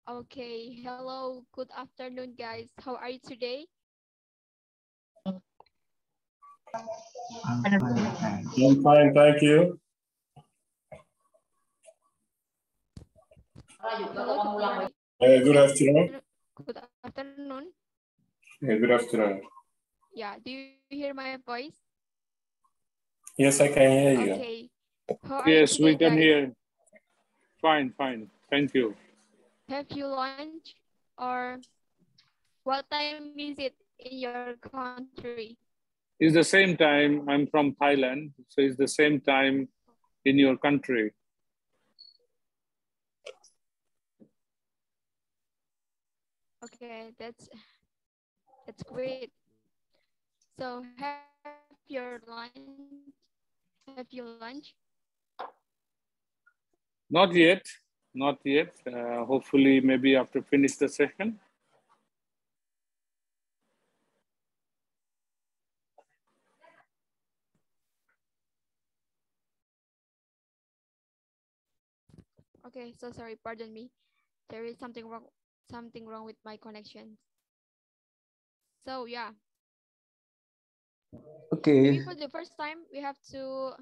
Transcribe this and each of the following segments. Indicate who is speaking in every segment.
Speaker 1: Okay, hello, good afternoon, guys. How are you today?
Speaker 2: I'm fine, thank you.
Speaker 1: Hello, good morning.
Speaker 2: Good afternoon.
Speaker 1: Good afternoon.
Speaker 2: Good afternoon.
Speaker 1: Yeah, do you hear my voice?
Speaker 2: Yes, I can hear you.
Speaker 1: Okay. How are you
Speaker 3: Yes,
Speaker 1: today,
Speaker 3: we can
Speaker 1: guys?
Speaker 3: hear. Fine, fine. Thank you.
Speaker 1: Have you lunch or what time is it in your country?
Speaker 3: It's the same time. I'm from Thailand, so it's the same time in your country.
Speaker 1: Okay, that's great. So have you lunch?
Speaker 3: Not yet, not yet. Hopefully, maybe after finish the session.
Speaker 1: Okay, so sorry, pardon me. There is something wrong with my connection. So yeah, maybe
Speaker 4: Okay.
Speaker 1: for the first time we have to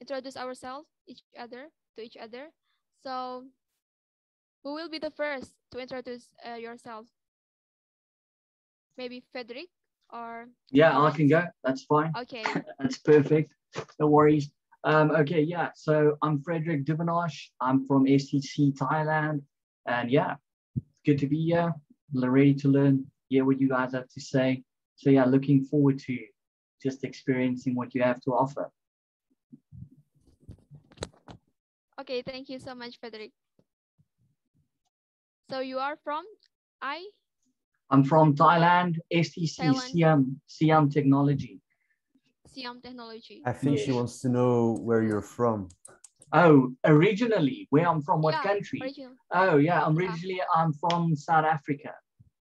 Speaker 1: introduce ourselves to each other. So who will be the first to introduce yourself? Maybe Frederick or
Speaker 4: Yeah, I can
Speaker 1: Lawrence?
Speaker 4: go. That's fine.
Speaker 1: Okay.
Speaker 4: That's perfect. No worries. Okay, yeah. So I'm Frederick Divanash. I'm from STC Thailand. And yeah, good to be here. Ready to learn, hear what you guys have to say. So yeah, looking forward to just experiencing what you have to offer.
Speaker 1: Okay, thank you so much, Frederick. So you are from
Speaker 4: I'm from Thailand, STC
Speaker 1: Thailand,
Speaker 4: Siam Technology.
Speaker 1: Siam Technology.
Speaker 5: I think she wants to know where you're from.
Speaker 4: Oh, originally, where I'm from, what
Speaker 1: Yeah,
Speaker 4: country?
Speaker 1: original.
Speaker 4: Oh, yeah,
Speaker 1: Yeah.
Speaker 4: I'm from South Africa.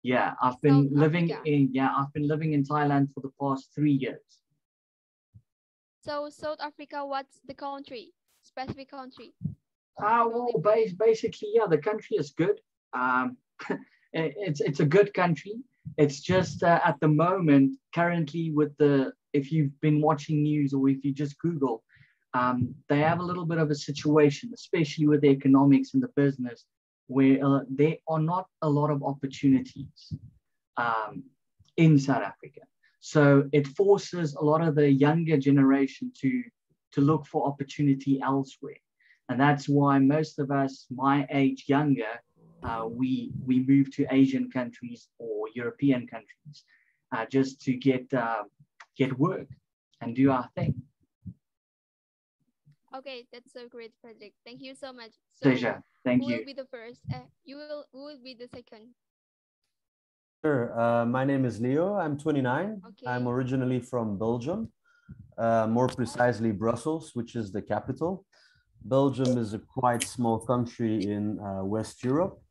Speaker 4: Yeah, I've
Speaker 1: South
Speaker 4: been living
Speaker 1: Africa.
Speaker 4: I've been living in Thailand for the past 3 years.
Speaker 1: So South Africa, what's the country? Specific country?
Speaker 4: Well, basically, yeah, the country is good. It's a good country. It's just at the moment, currently, if you've been watching news or if you just Google, they have a little bit of a situation, especially with the economics and the business, where there are not a lot of opportunities in South Africa. So it forces a lot of the younger generation to look for opportunity elsewhere. And that's why most of us, my age, younger, we move to Asian countries or European countries just to get work and do our thing.
Speaker 1: Okay, that's so great, Frederick. Thank you so much. So
Speaker 4: Pleasure. Thank
Speaker 1: who
Speaker 4: you.
Speaker 1: will be the first? Who will be the second?
Speaker 5: Sure. My name is Leo. I'm 29.
Speaker 1: Okay.
Speaker 5: I'm originally from Belgium, more precisely Brussels, which is the capital. Belgium is a quite small country in West Europe.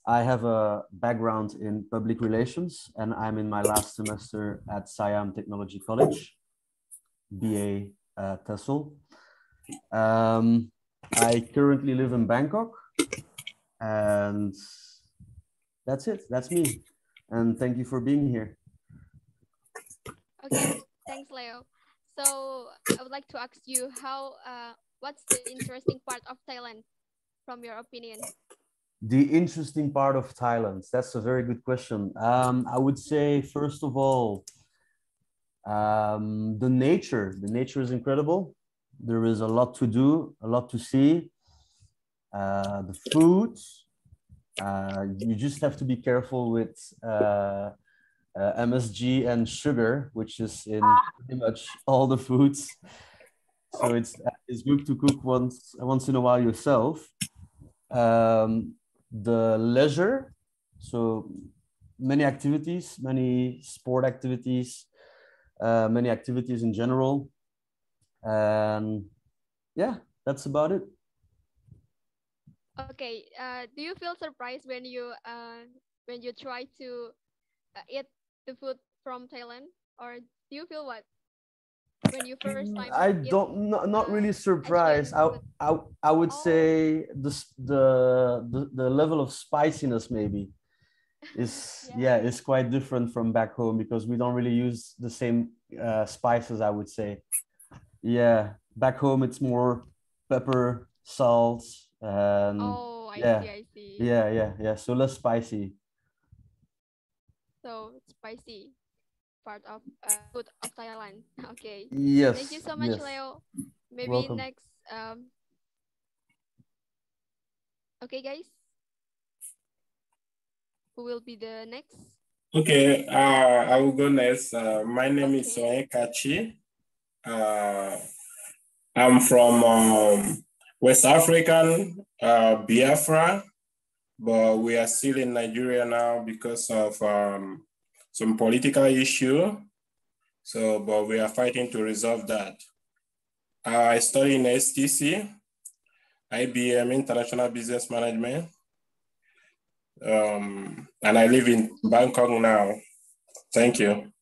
Speaker 5: I have a background in public relations, and I'm in my last semester at Siam Technology College, BA TESOL. I currently live in Bangkok, and that's it. That's me. And thank you for being here.
Speaker 1: Okay, thanks, Leo. So I would like to ask you what's the interesting part of Thailand from your opinion?
Speaker 5: The interesting part of Thailand, that's a very good question. I would say, first of all, the nature. The nature is incredible. There is a lot to do, a lot to see. The food, you just have to be careful with MSG and sugar, which is in pretty much all the foods. So it's good to cook once in a while yourself. The leisure, so many activities, many sport activities, many activities in general. And yeah, that's about it.
Speaker 1: Okay, do you feel surprised when you try to eat the food from Thailand, or do you feel what? when you first time
Speaker 5: I
Speaker 1: eat
Speaker 5: don't not really
Speaker 1: Asian
Speaker 5: surprised.
Speaker 1: food?
Speaker 5: I would
Speaker 1: Oh,
Speaker 5: say the level of spiciness maybe is, yeah,
Speaker 1: yeah.
Speaker 5: is quite different from back home because we don't really use the same spices, I would say. Yeah, back home it's more pepper, salt, and
Speaker 1: Oh,
Speaker 5: yeah,
Speaker 1: I see.
Speaker 5: yeah. So less spicy.
Speaker 1: So spicy part of food of Thailand. Okay. Thank you
Speaker 5: Yes,
Speaker 1: so much,
Speaker 5: yes.
Speaker 1: Leo. Maybe
Speaker 5: Welcome.
Speaker 1: next. Okay, guys. Who will be the next?
Speaker 2: Okay, I will go next. My name is
Speaker 1: Okay.
Speaker 2: Kachi. I'm from West African, Biafra, but we are still in Nigeria now because of some political issue. So, but we are fighting to resolve that. I study in STC, IBM, International Business Management. And I live in Bangkok now. Thank you.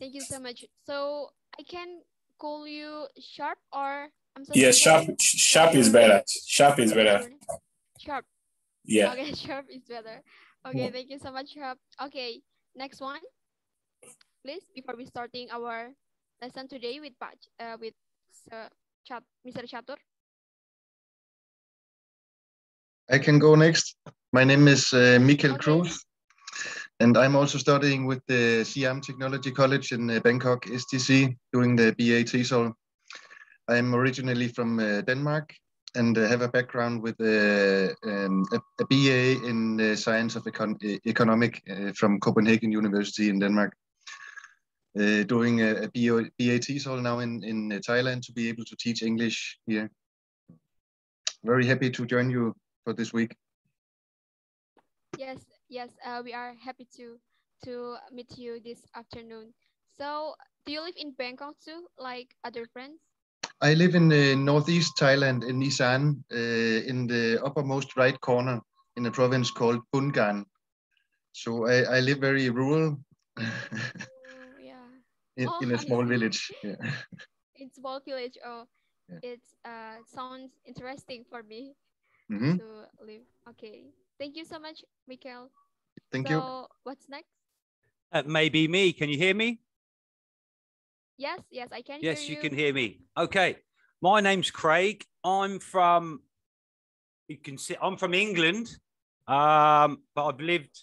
Speaker 1: Thank you so much. So I can call you Sharp, or I'm so
Speaker 2: Yes,
Speaker 1: sorry.
Speaker 2: sharp
Speaker 1: What's
Speaker 2: is
Speaker 1: your
Speaker 2: better.
Speaker 1: name?
Speaker 2: Sharp is
Speaker 1: What's
Speaker 2: better.
Speaker 1: your name? Sharp.
Speaker 2: Yeah.
Speaker 1: Okay, Sharp is better. Okay, thank you so much, Sharp. Okay, next one, please. Before we starting our lesson today with Mr. Chatur.
Speaker 6: I can go next. My name is Mikkel
Speaker 1: Okay.
Speaker 6: Cruz, and I'm also studying with the Siam Technology College in Bangkok, STC, doing the BA TESOL. I'm originally from Denmark and have a background with a BA in Science of Economic from Copenhagen University in Denmark. Doing a BA TESOL now in Thailand to be able to teach English here. Very happy to join you for this week.
Speaker 1: Yes, yes. We are happy to meet you this afternoon. So, do you live in Bangkok too, like other friends?
Speaker 6: I live in northeast Thailand, in Isan, in the uppermost right corner in a province called Bungan. So I live very rural
Speaker 1: Oh, yeah. Oh,
Speaker 6: in a
Speaker 1: I
Speaker 6: small
Speaker 1: see.
Speaker 6: village. Yeah.
Speaker 1: In small village. Oh,
Speaker 6: Yeah.
Speaker 1: it's sounds interesting for me
Speaker 6: Mm-hmm.
Speaker 1: to live. Okay. Thank you so much, Mikhail.
Speaker 6: Thank you.
Speaker 1: So, what's next?
Speaker 7: Maybe me. Can you hear me?
Speaker 1: Yes, yes, I can hear
Speaker 7: Yes, you
Speaker 1: you.
Speaker 7: can hear me. Okay. My name's Craig. I'm from, you can see, I'm from England, but I've lived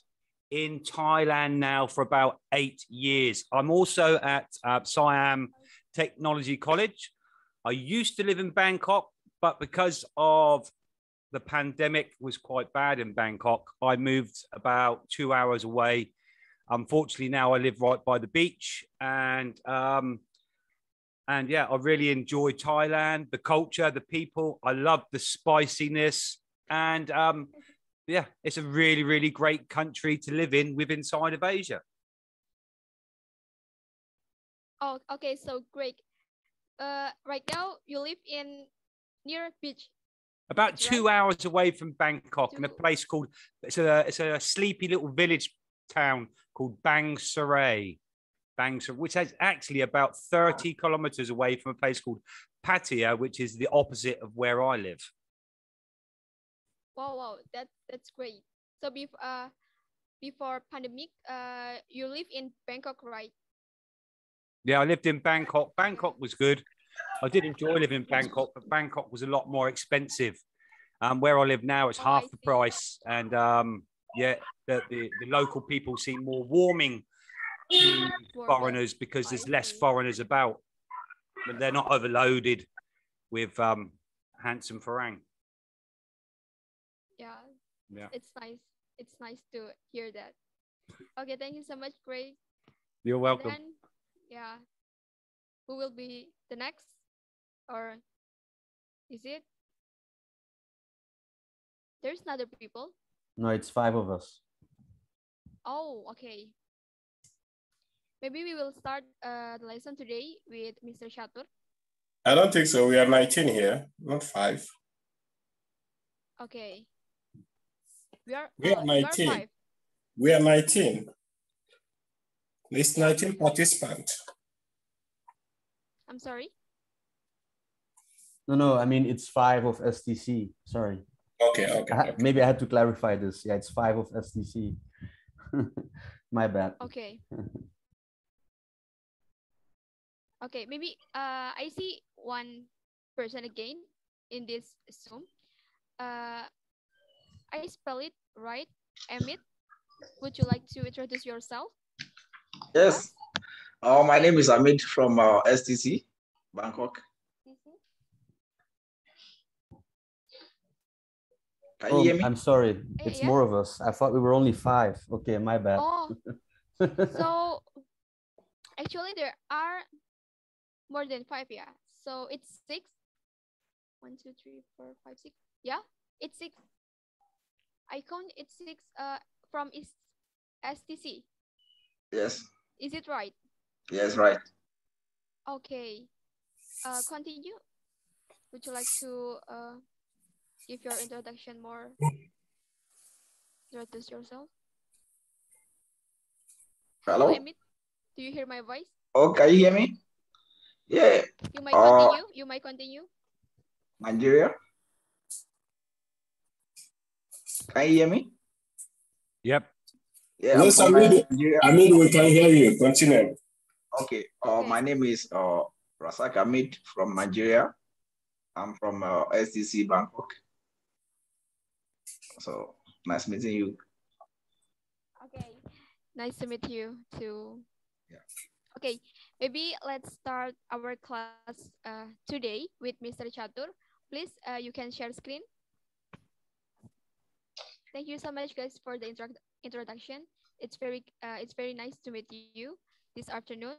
Speaker 7: in Thailand now for about 8 years. I'm also at Siam Technology College. I used to live in Bangkok, but because of the pandemic was quite bad in Bangkok, I moved about 2 hours away. Unfortunately, now I live right by the beach, and yeah, I really enjoy Thailand, the culture, the people. I love the spiciness, and yeah, it's a really, really great country to live in within inside of Asia.
Speaker 1: Oh, okay, so great. Right now you live in near beach.
Speaker 7: About
Speaker 1: That's
Speaker 7: 2
Speaker 1: right?
Speaker 7: hours away from Bangkok, in a
Speaker 1: Two.
Speaker 7: place called it's a sleepy little village town called Bang Sarai. Which is actually about 30 kilometers away from a place called Pattaya, which is the opposite of where I live.
Speaker 1: Wow, wow, that's great. So before pandemic, you live in Bangkok, right?
Speaker 7: Yeah, I lived in Bangkok.
Speaker 1: Yeah.
Speaker 7: Bangkok was good. I did enjoy living in Bangkok, but Bangkok was a lot more expensive. Where I live now, it's
Speaker 1: Oh,
Speaker 7: half
Speaker 1: I
Speaker 7: the
Speaker 1: see.
Speaker 7: price. And yeah, the local people seem more warming to foreigners because there's less foreigners about. But they're not overloaded with handsome Farang.
Speaker 1: Yeah.
Speaker 7: Yeah.
Speaker 1: It's nice. It's nice to hear that. Okay, thank you so much, Craig.
Speaker 7: You're welcome.
Speaker 1: Then, yeah, who will be the next, or is it? There's another people.
Speaker 5: No, it's 5 of us.
Speaker 1: Oh, okay. Maybe we will start the lesson today with Mr. Shatur.
Speaker 2: I don't think so. We are 19 here, not 5.
Speaker 1: Okay. We are
Speaker 2: 19.
Speaker 1: 5.
Speaker 2: We are 19. It's
Speaker 1: Yeah.
Speaker 2: 19 participants.
Speaker 1: I'm sorry.
Speaker 5: No, I mean, it's 5 of STC. Sorry.
Speaker 2: Okay.
Speaker 5: Maybe I had to clarify this. Yeah, it's 5 of STC. My bad.
Speaker 1: Okay. Okay, maybe I see one person again in this Zoom. I spell it right. Amit, would you like to introduce yourself?
Speaker 8: Yes. My name is Amit from STC, Bangkok. Can you hear me?
Speaker 5: I'm sorry. It's more of us. I thought we were only 5. Okay, my bad.
Speaker 1: Oh, so actually there are more than 5, yeah. So it's 6. 1, 2, 3, 4, 5, 6. Yeah, it's 6. I count it's 6 from STC.
Speaker 8: Yes.
Speaker 1: Is it right?
Speaker 8: Yes, right.
Speaker 1: Okay. Continue. Would you like to give your introduction more? Introduce yourself.
Speaker 8: Hello?
Speaker 1: Amit, do you hear my voice?
Speaker 8: Oh, can you hear me? Yeah.
Speaker 1: You might continue. You might continue.
Speaker 8: Nigeria? Can you hear me?
Speaker 7: Yep.
Speaker 8: Yeah.
Speaker 2: Yes, Amit, we can hear you. Continue.
Speaker 8: Okay. My name is Rasak Amit from Nigeria. I'm from STC Bangkok. So nice meeting you.
Speaker 1: Okay. Nice to meet you too.
Speaker 8: Yeah.
Speaker 1: Okay. Maybe let's start our class today with Mr. Chatur. Please, you can share screen. Thank you so much, guys, for the introduction. It's very nice to meet you this afternoon.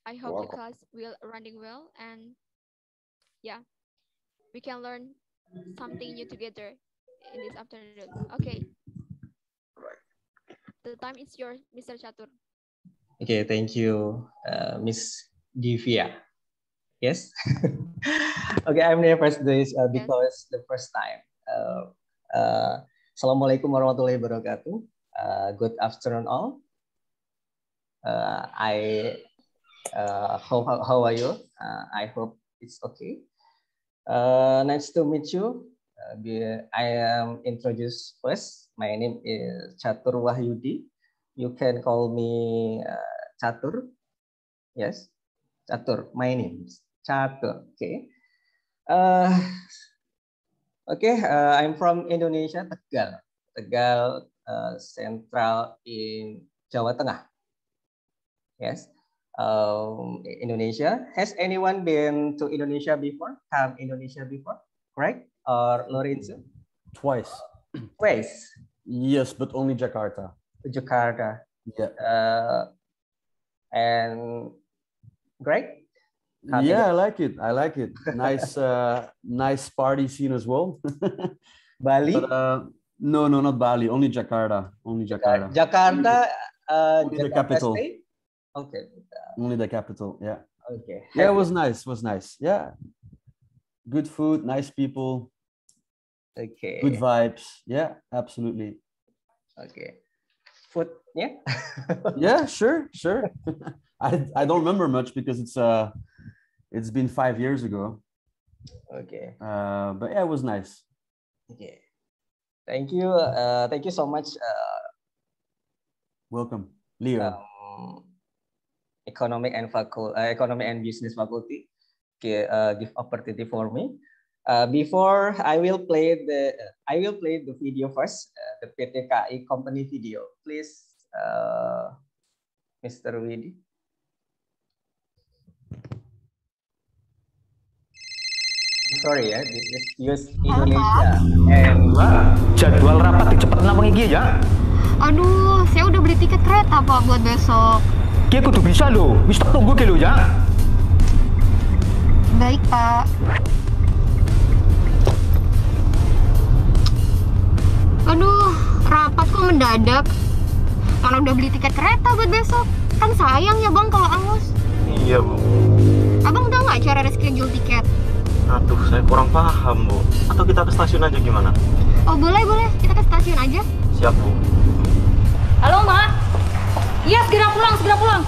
Speaker 1: I hope the class will running well, and yeah, we can learn something new together in this afternoon. Okay.
Speaker 8: Right.
Speaker 1: The time is yours, Mr. Chatur.
Speaker 9: Okay, thank you, Miss Divya. Yes. Okay, I'm here first this because the first time. Assalamualaikum warahmatullahi wabarakatuh. Good afternoon all. How are you? I hope it's okay. Nice to meet you. I am introduced first. My name is Chatur Wahyudi. You can call me Chatur. Yes, Chatur. My name is Chatur. Okay. I'm from Indonesia, Tegal. Tegal, Central in Jawa Tengah. Yes. Indonesia. Has anyone been to Indonesia before? Come Indonesia before? Correct? Or Lorenzo?
Speaker 5: Twice.
Speaker 9: Twice.
Speaker 5: Yes, but only Jakarta.
Speaker 9: Jakarta.
Speaker 5: Yeah.
Speaker 9: And great.
Speaker 5: Yeah, I like it. Nice, nice party scene as well.
Speaker 9: Bali?
Speaker 5: But, no, not Bali. Only Jakarta.
Speaker 9: Jakarta.
Speaker 5: Only the capital.
Speaker 9: State? Okay.
Speaker 5: Only the capital. Yeah.
Speaker 9: Okay.
Speaker 5: Yeah, it was nice. Yeah. Good food, nice people.
Speaker 9: Okay.
Speaker 5: Good vibes. Yeah, absolutely.
Speaker 9: Okay. Food, yeah.
Speaker 5: Yeah, sure. I don't remember much because it's been 5 years ago.
Speaker 9: Okay.
Speaker 5: But yeah, it was nice.
Speaker 9: Okay. Thank you. Thank you so much.
Speaker 5: Welcome, Leo.
Speaker 9: Economic and Business Faculty. Okay, give opportunity for me. Before I will play the video first, the PTKI company video. Please, Mr. Widi. I'm sorry ya, this is use Indonesia. And
Speaker 10: jadwal rapat cepet nampung iki ya.
Speaker 11: Aduh, saya udah beli tiket kereta Pak buat besok.
Speaker 10: Ki kudu bisa lho, wis tak tunggu ki lho ya.
Speaker 11: Baik, Pak. Aduh, rapat kok mendadak. Mana udah beli tiket kereta buat besok. Kan sayang ya Bang kalau angus.
Speaker 10: Iya, Bu.
Speaker 11: Abang tahu nggak cara reschedule tiket?
Speaker 10: Aduh, saya kurang paham, Bu. Atau kita ke stasiun aja gimana?
Speaker 11: Oh, boleh. Kita ke stasiun aja.
Speaker 10: Siap, Bu.
Speaker 11: Halo, Ma. Iya, segera pulang.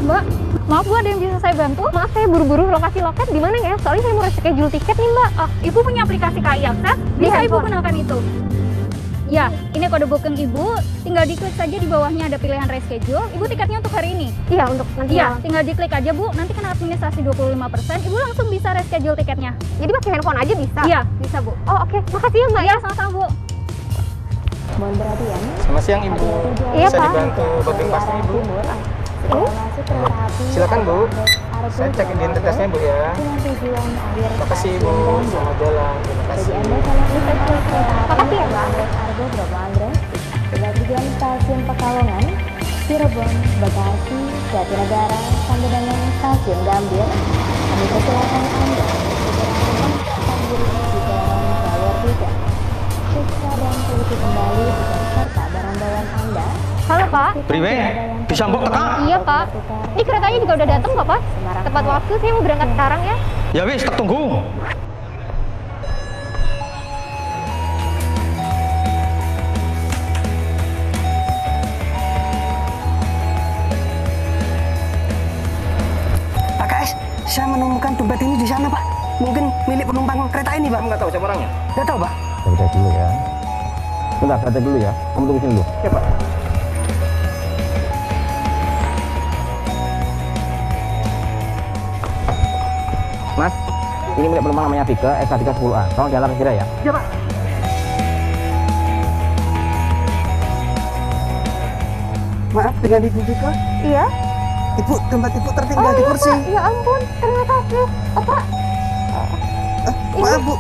Speaker 11: Mbak, maaf Bu, ada yang bisa saya bantu? Maaf, saya buru-buru lokasi loket di mana ya? Soalnya saya mau reschedule tiket nih Mbak. Ibu punya aplikasi KAI Akses? Bisa Ibu gunakan itu? Ya, ini kode booking Ibu. Tinggal diklik saja di bawahnya ada pilihan reschedule. Ibu tiketnya untuk hari ini. Iya, untuk nanti. Iya, tinggal diklik aja Bu. Nanti kena administrasi 25%. Ibu langsung bisa reschedule tiketnya. Jadi pakai handphone aja bisa? Iya, bisa Bu. Oh oke, makasih ya Mbak. Iya, sama-sama Bu.
Speaker 12: Mohon perhatian.
Speaker 13: Selamat siang Ibu.
Speaker 12: Iya,
Speaker 13: Bisa
Speaker 12: Pak.
Speaker 13: dibantu booking pasnya Ibu? Silakan Bu. Saya cek identitasnya Bu ya. Terima kasih Ibu. Selamat jalan. Terima kasih.
Speaker 12: Makasih ya Mbak. Argo berapa Andres? Dengan tujuan stasiun Pekalongan, Cirebon, Bekasi, Jatinegara, sampai dengan stasiun Gambir. Kami persilakan Anda menempatkan diri di dalam tower 3. Periksa dan teliti kembali serta barang bawaan Anda.
Speaker 11: Halo Pak.
Speaker 13: Priwe, bisa mbok teka?
Speaker 11: Iya Pak. Ini keretanya juga udah datang kok Pak. Tepat waktu, saya mau berangkat sekarang ya.
Speaker 13: Ya wis, tak tunggu.
Speaker 14: Pak KS, saya menemukan dompet ini di sana Pak. Mungkin milik penumpang kereta ini Pak.
Speaker 13: Kamu nggak tahu siapa orangnya?
Speaker 14: Nggak tahu Pak.
Speaker 13: Saya cek dulu ya. Bentar, saya cek dulu ya. Kamu tunggu sini dulu.
Speaker 14: Ya Pak.
Speaker 13: Mas, ini milik penumpang namanya Vika, SK310A. Tolong diantar segera ya.
Speaker 14: Ya Pak. Maaf, dengan Ibu Vika?
Speaker 11: Iya.
Speaker 14: Ibu, dompet Ibu tertinggal di kursi.
Speaker 11: Pak. Ya ampun, terima kasih. Pak.
Speaker 14: Maaf Bu,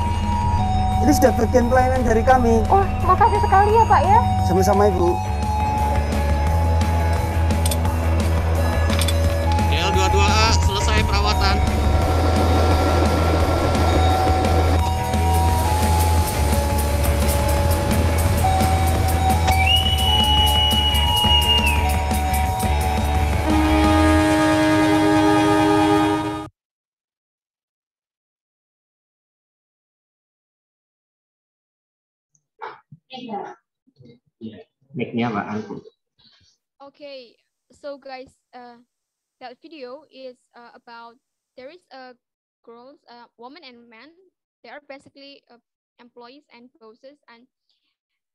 Speaker 14: ini sudah bagian pelayanan dari kami.
Speaker 11: Oh, makasih sekali ya Pak ya.
Speaker 14: Sama-sama Ibu.
Speaker 15: GL22A selesai perawatan.
Speaker 13: Mic-nya Mbak Anku.
Speaker 1: Okay, so guys, that video is about there is a girls, woman and man. They are basically employees and bosses, and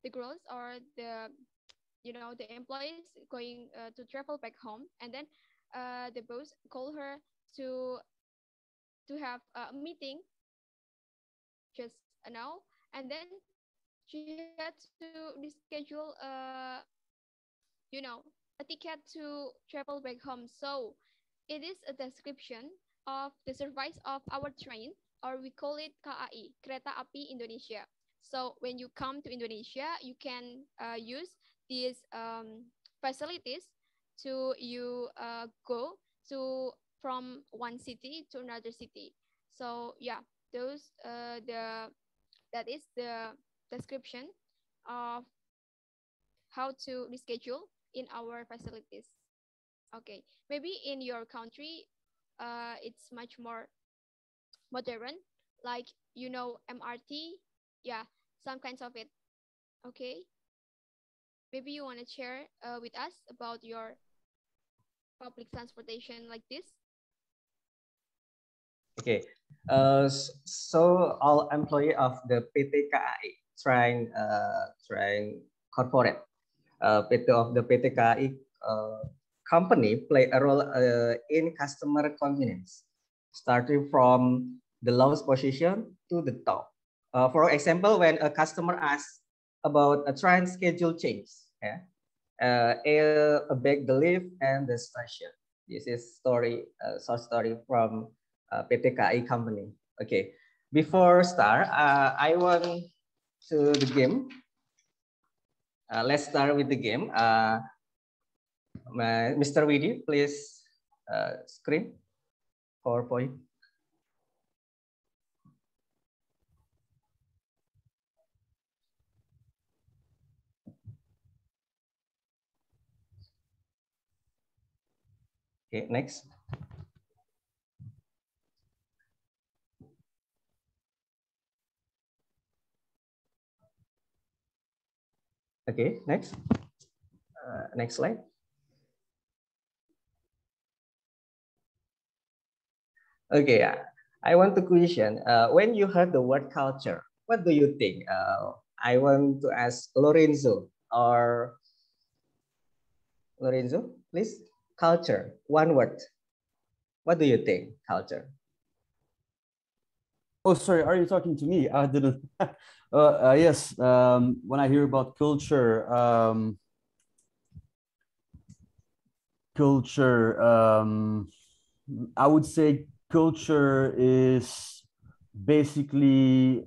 Speaker 1: the girls are the the employees going to travel back home, and then the boss call her to have a meeting just now, and then she had to reschedule a ticket to travel back home. So it is a description of the service of our train, or we call it KAI, Kereta Api Indonesia. So when you come to Indonesia, you can use these facilities to go to from one city to another city. So yeah, those that is the description of how to reschedule in our facilities. Okay, maybe in your country, it's much more modern, like MRT, yeah, some kinds of it. Okay, maybe you want to share with us about your public transportation like this.
Speaker 9: Okay, so all employee of the PT KAI train corporate, PT of the PT KAI company play a role in customer convenience, starting from the lowest position to the top. For example, when a customer asks about a train schedule change, a bag the lift and the station. This is short story from PT KAI company. Okay, before start, I want to the game. Let's start with the game. Mr. Widi, please screen PowerPoint. Okay, next. Okay, next. Next slide. Okay, I want to question. When you heard the word culture, what do you think? I want to ask Lorenzo Lorenzo, please. Culture, one word. What do you think? Culture.
Speaker 5: Oh, sorry. Are you talking to me? I didn't. Yes. When I hear about culture, I would say culture is basically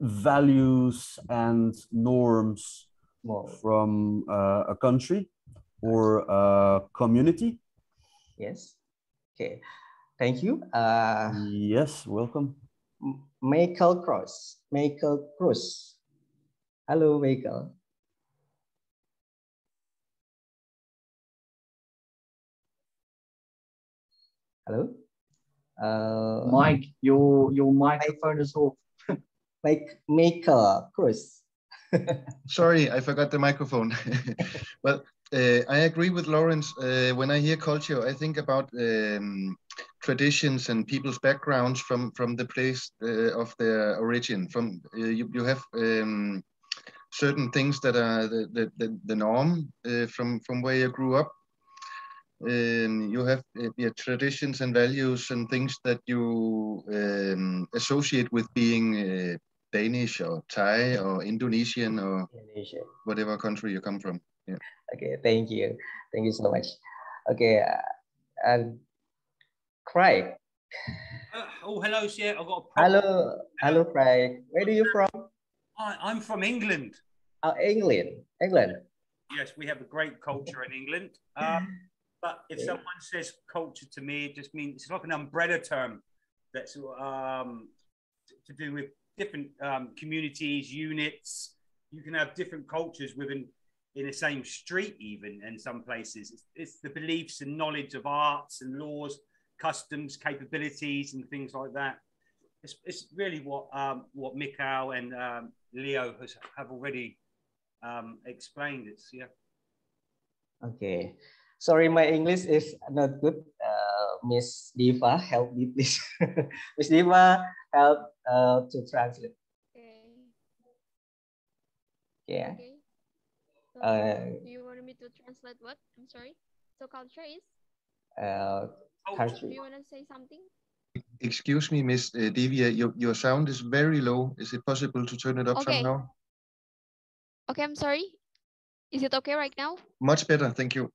Speaker 5: values and norms from a country or a community.
Speaker 9: Yes. Okay. Thank you.
Speaker 5: Yes, welcome.
Speaker 9: Michael Cross. Michael Cruz. Hello, Michael. Hello.
Speaker 4: Mike, your microphone is off.
Speaker 9: Michael Cruz.
Speaker 6: Sorry, I forgot the microphone. Well, I agree with Lawrence. When I hear culture, I think about traditions and people's backgrounds from the place of their origin. From you have certain things that are the norm from where you grew up. You have traditions and values and things that you associate with being Danish or Thai or Indonesian or whatever country you come from. Yeah.
Speaker 9: Okay, thank you so much. Okay, and Craig.
Speaker 7: Oh, hello, sir. I've got a
Speaker 9: problem. Hello, Craig. Where are you from?
Speaker 7: I'm from England.
Speaker 9: Oh, England.
Speaker 7: Yes, we have a great culture in England. But if someone says culture to me, it just means it's like an umbrella term that's to do with different communities, units. You can have different cultures in the same street, even in some places. It's the beliefs and knowledge of arts and laws, customs, capabilities, and things like that. It's really what Mikhail and Leo have already explained. It's
Speaker 9: Okay. Sorry, my English is not good. Miss Diva, help me, please. Miss Diva, help to translate. Yeah.
Speaker 1: Okay. So, do you want me to translate what? I'm sorry. So culture is?
Speaker 9: Culture.
Speaker 1: Do you want to say something?
Speaker 6: Excuse me, Miss Divya, your sound is very low. Is it possible to turn it up somehow?
Speaker 1: Okay, I'm sorry. Is it okay right now?
Speaker 6: Much better, thank you.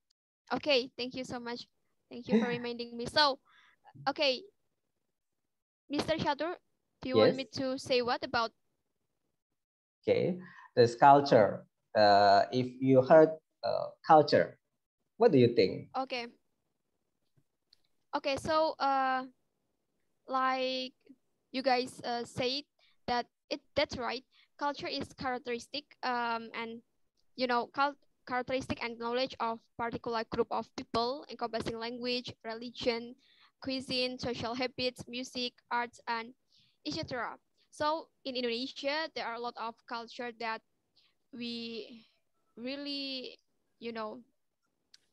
Speaker 1: Okay, thank you so much. Thank you for reminding me. So, okay, Mr. Chatur, do you want me to say what about?
Speaker 9: Okay, this culture. If you heard culture, what do you think?
Speaker 1: Okay. Okay, so like you guys said that that's right. Culture is characteristic and characteristic and knowledge of particular group of people encompassing language, religion, cuisine, social habits, music, arts, and etc. So in Indonesia, there are a lot of culture that we really,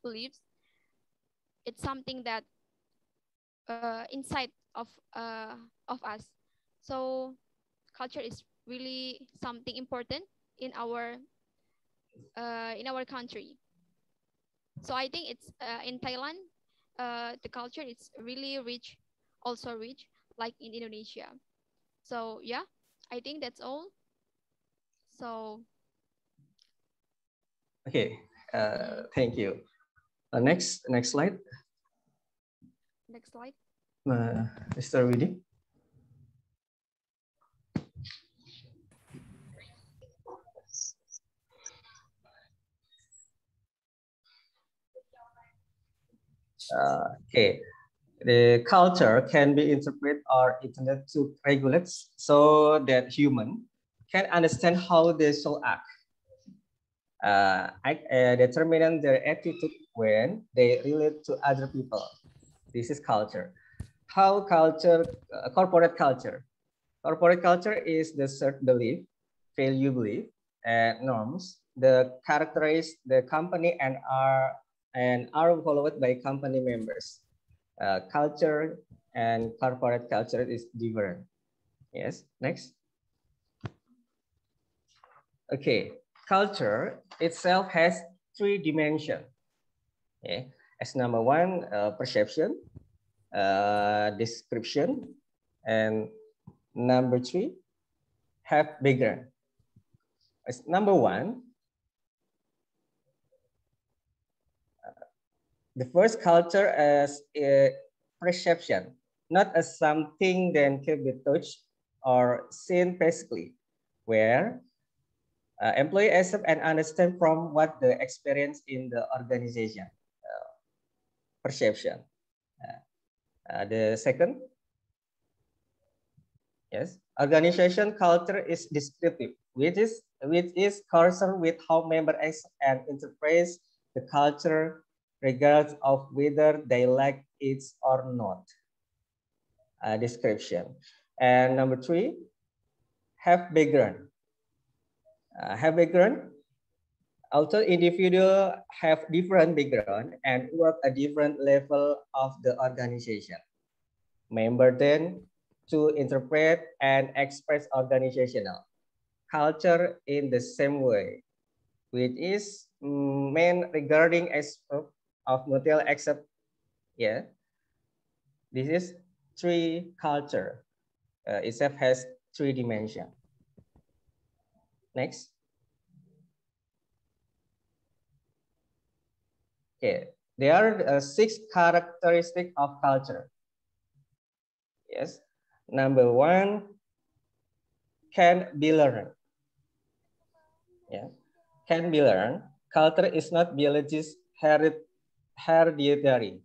Speaker 1: believes. It's something that inside of us. So culture is really something important in our country. So I think it's in Thailand, the culture is really rich, also rich, like in Indonesia. So yeah, I think that's all. So.
Speaker 9: Okay, thank you. Next slide.
Speaker 1: Next slide.
Speaker 9: Mr. Widi. Okay, the culture can be interpreted or intended to regulate so that human can understand how they shall act, determine their attitude when they relate to other people. This is culture. How culture, corporate culture. Corporate culture is the certain belief, value belief, and norms that characterize the company and are followed by company members. culture and corporate culture is different. Yes, next. Okay, culture itself has 3 dimensions. Okay, as number 1, perception, description, and number 3, have background. As number 1, the first culture as a perception, not as something that can be touched or seen physically, where employee accept and understand from what they experience in the organization. Perception. The second, yes, organization culture is descriptive, which is concerned with how members accept and interpret the culture, regardless of whether they like it or not. Description. And number 3, have background. Have background. Although individuals have different background and work at different level of the organization, members then to interpret and express organizational culture in the same way, which is main regarding aspect of mutual accept. Yeah, this is 3 culture. Itself has 3 dimensions. Next. Okay, there are 6 characteristics of culture. Yes, number 1, can be learned. Yeah, can be learned. Culture is not biologist hereditary,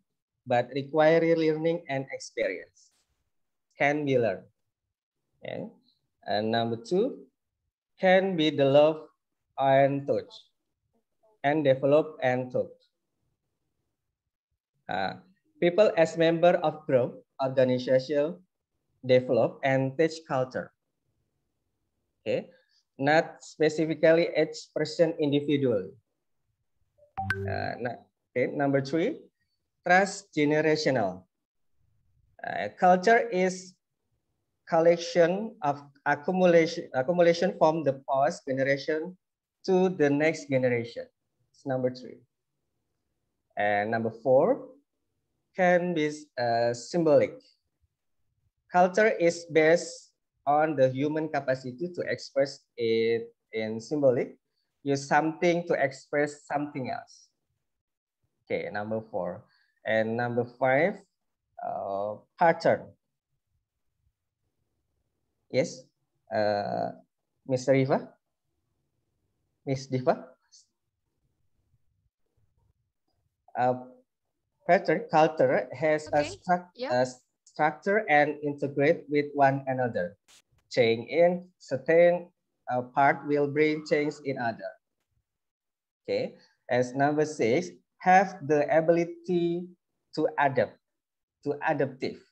Speaker 9: but require learning and experience. Can be learned. Okay. And number 2, can be developed and taught, and developed and taught. People as member of group, organization, develop and teach culture. Okay, not specifically each person individually. Okay, number 3, transgenerational. Culture is collection of accumulation from the past generation to the next generation. It's number 3. And number 4, can be symbolic. Culture is based on the human capacity to express it in symbolic, use something to express something else. Okay, number 4. And number 5, pattern. Yes, Ms. Riva? Ms. Diva? Pattern culture has a structure and integrate with one another. Change in certain part will bring change in other. Okay, as number 6, have the ability to adapt, to adaptive.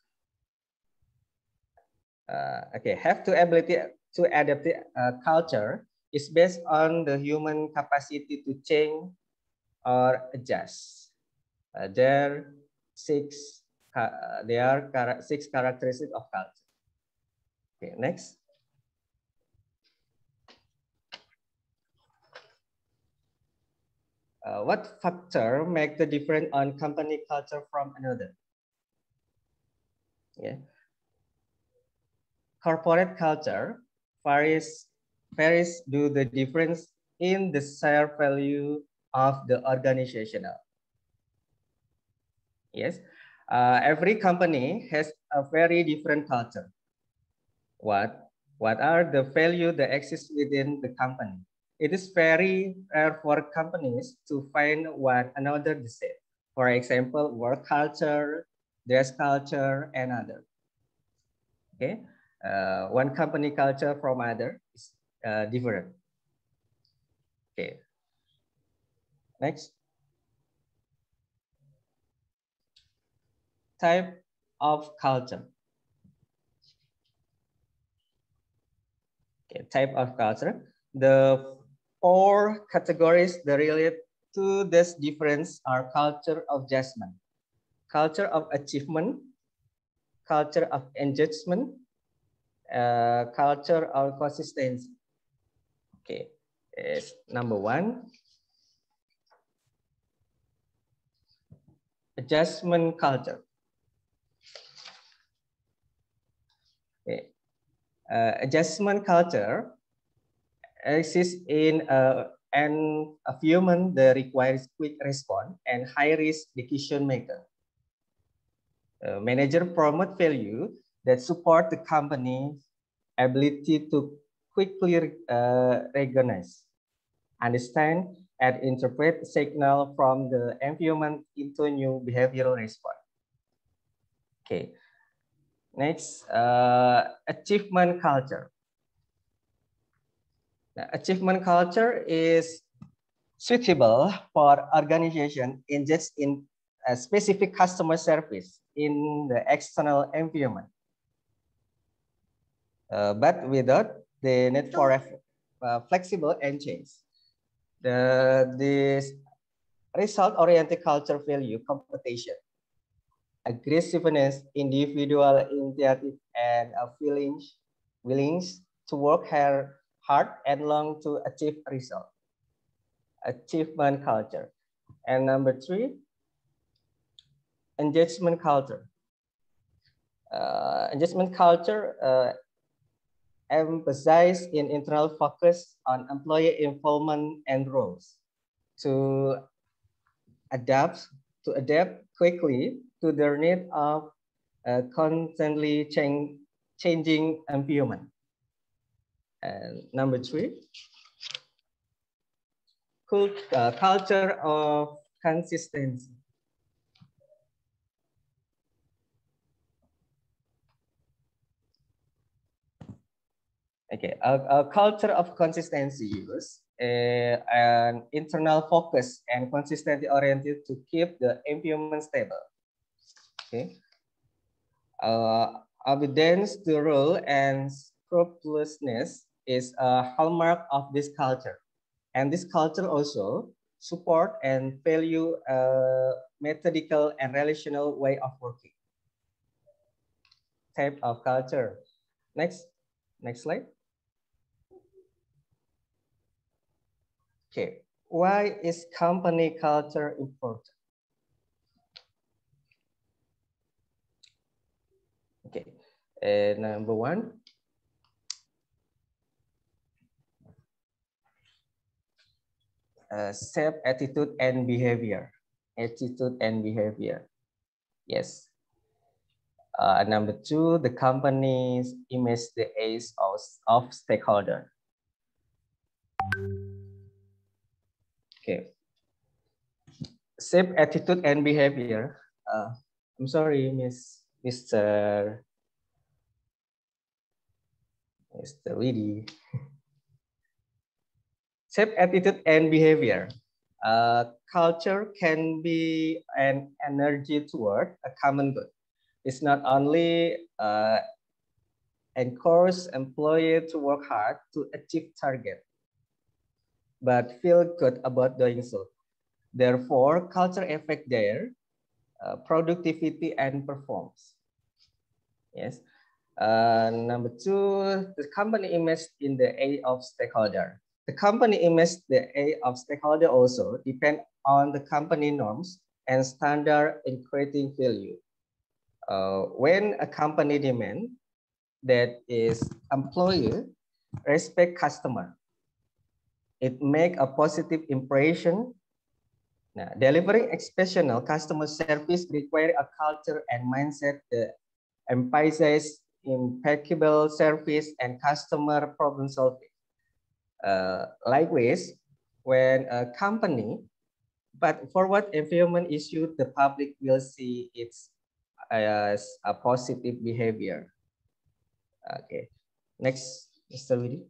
Speaker 9: Okay, have the ability to adapt culture is based on the human capacity to change or adjust. There are 6 characteristics of culture. Okay, next. What factor make the difference on company culture from another? Yeah. Corporate culture varies due the difference in the shared value of the organizational. Yes, every company has a very different culture. What are the values that exist within the company? It is very rare for companies to find one another the same. For example, work culture, dress culture, and other. Okay, one company culture from other is different. Okay, next. Type of culture. Okay, type of culture. The 4 categories that relate to this difference are culture of adjustment, culture of achievement, culture of engagement, culture of consistency. Okay, is number one. Adjustment culture. Okay. Adjustment culture exists in an human that requires quick response and high risk decision maker. Manager promote value that support the company's ability to quickly recognize, understand, and interpret signal from the environment into new behavioral response. Okay. Next, achievement culture. Now, achievement culture is suitable for organization engaged in a specific customer service in the external environment, but without the need for flexible and change. This result-oriented culture value competition, aggressiveness, individual initiative, and willingness to work hard and long to achieve result. Achievement culture. And number three, engagement culture. Engagement culture emphasize in internal focus on employee involvement and roles to adapt quickly to the need of a constantly changing environment. And number three, culture of consistency. Okay, a culture of consistency use an internal focus and consistency oriented to keep the environment stable. Okay, obedience to rule and scrupulousness is a hallmark of this culture, and this culture also support and value a methodical and relational way of working. Type of culture. Next slide. Okay, why is company culture important? Okay, number one, shape attitude and behavior. Attitude and behavior. Yes. Number two, the company's image the aims of stakeholder. Okay. Shape attitude and behavior. I'm sorry, Mr. Widi. Shape attitude and behavior. Culture can be an energy toward a common good. It's not only encourage employees to work hard to achieve target, but feel good about doing so. Therefore, culture affect their productivity and performance. Yes. Number two, the company image in the eye of stakeholder. The company image the eye of stakeholder also depend on the company norms and standard in creating value. When a company demand that is employee respect customer, it make a positive impression. Now, delivering exceptional customer service require a culture and mindset that emphasizes impeccable service and customer problem solving. Likewise, when a company but forward environment issue, the public will see its as a positive behavior. Okay, next, Mr. Widi.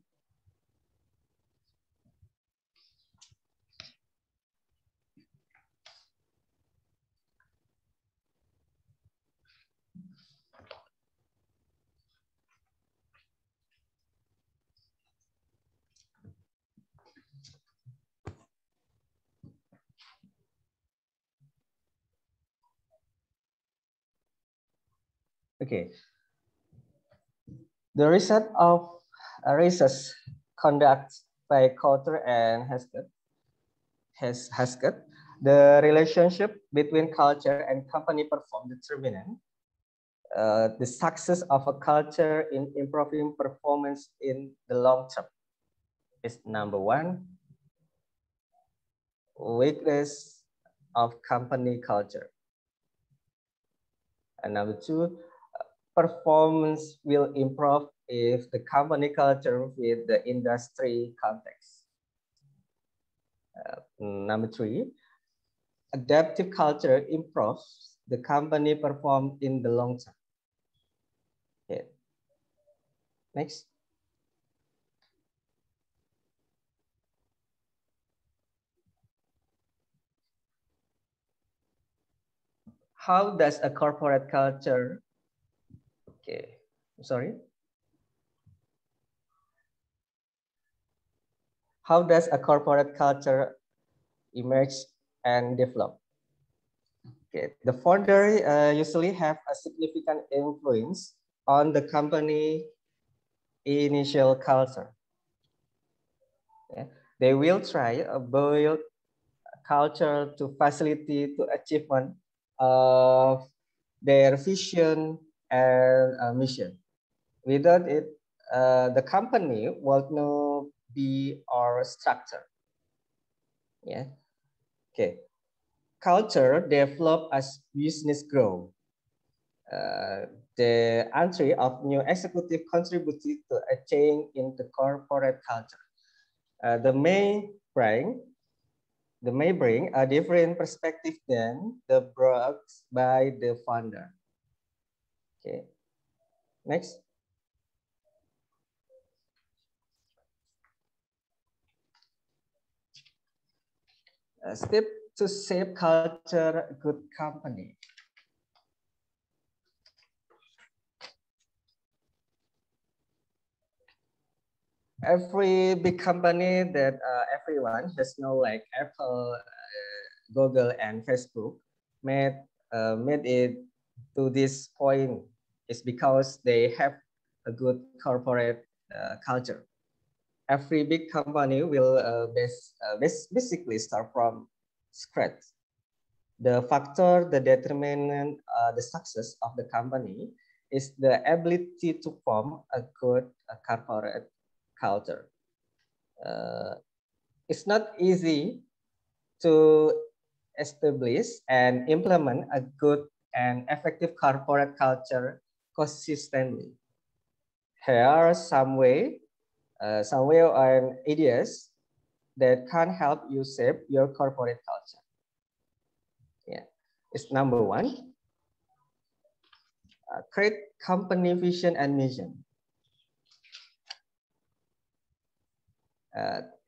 Speaker 9: Okay. The result of research conducted by Coulter and Haskett, the relationship between culture and company performance determinant the success of a culture in improving performance in the long term is number one, weakness of company culture. And number two, performance will improve if the company culture with the industry context. Number three, adaptive culture improves the company perform in the long term. Okay. Next. How does a corporate culture, okay, sorry. How does a corporate culture emerge and develop? Okay, the founder usually have a significant influence on the company initial culture. Okay. They will try to build a culture to facilitate the achievement of their vision and mission. Without it, the company will not be our structure. Yeah. Okay. Culture develop as business grow. The entry of new executive contributed to a change in the corporate culture. The may bring a different perspective than the brought by the founder. Okay. Next. Step to shape culture, good company. Every big company that everyone has know, like Apple, Google, and Facebook, made it to this point is because they have a good corporate culture. Every big company will basically start from scratch. The factor that determines the success of the company is the ability to form a good corporate culture. It's not easy to establish and implement a good and effective corporate culture consistently. Here are some way and ideas that can help you shape your corporate culture. Yeah, it's number one. Create company vision and mission.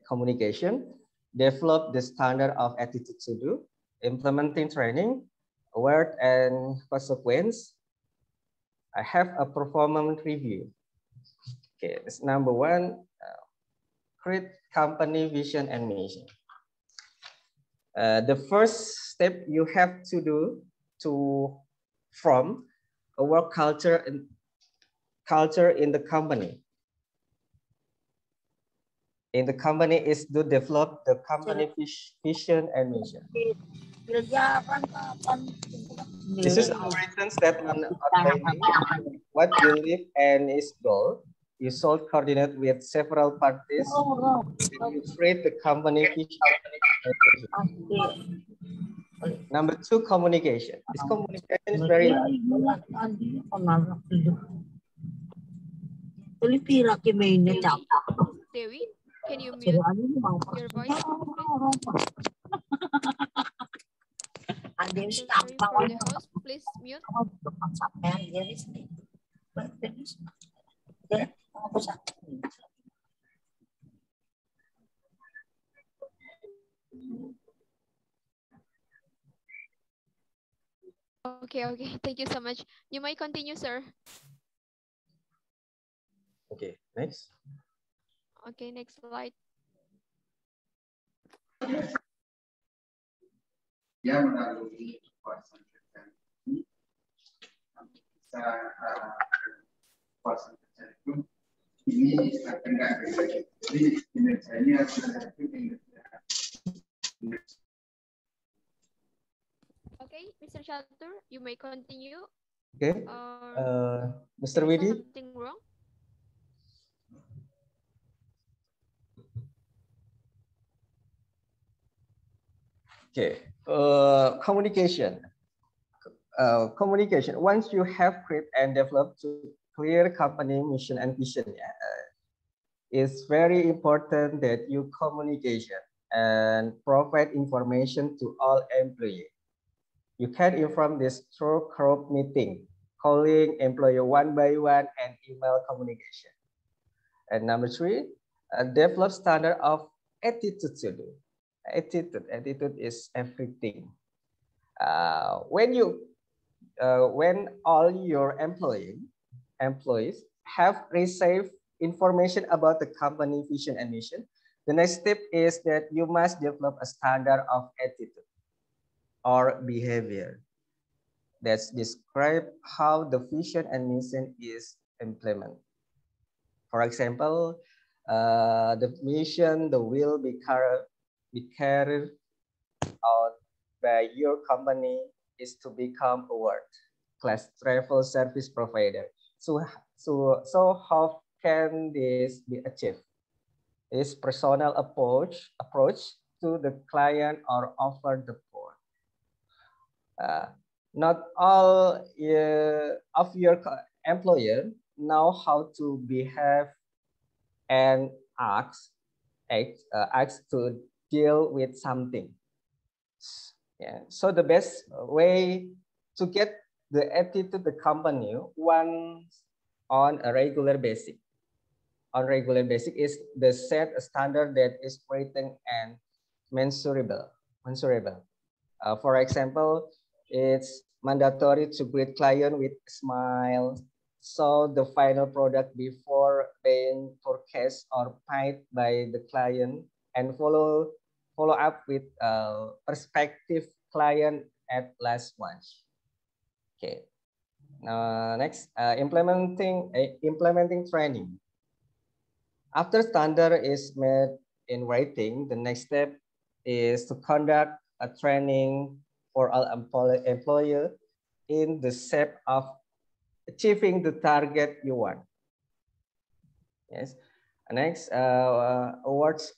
Speaker 9: Communication. Develop the standard of attitude to do. Implementing training. Award and consequence. I have a performance review. Okay, that's number one. Create company vision and mission. The first step you have to do to form a work culture in the company. In the company is to develop the company vision and mission. This is a written statement outlining what you live and its goal. You should coordinate with several parties. You create the company vision. Number two, communication. This communication is very
Speaker 1: Dewi, can you mute your voice, please? Sorry for the host, please mute. Okay. Thank you so much. You might continue, sir.
Speaker 9: Okay, next.
Speaker 1: Okay, next slide.
Speaker 4: ini akan nggak jadi kinerjanya
Speaker 1: Okay, Mr. Chatur, you may continue.
Speaker 9: Okay, Mr. Widi.
Speaker 1: Something wrong?
Speaker 9: Okay, communication. Communication. Once you have created and developed to clear company mission and vision, it's very important that you communication and provide information to all employees. You can inform this through group meeting, calling employee one by one, and email communication. And number three, develop standard of attitude to do. Attitude is everything. When all your employees have received information about the company vision and mission, the next step is that you must develop a standard of attitude or behavior that describe how the vision and mission is implemented. For example, the mission will be carried out by your company is to become a world-class travel service provider. So how can this be achieved? Is personal approach to the client or offer the board. Not all of your employer know how to behave and act to deal with something. Yeah. So the best way to get the attitude of the company once on a regular basis. On regular basis is the set a standard that is written and measurable. For example, it's mandatory to greet client with a smile, so the final product before being forecast or paid by the client, and follow up with prospective client at last once. Okay. Next, implementing training. After standard is made in writing, the next step is to conduct a training for all employer in the shape of achieving the target you want. Yes. Next, rewards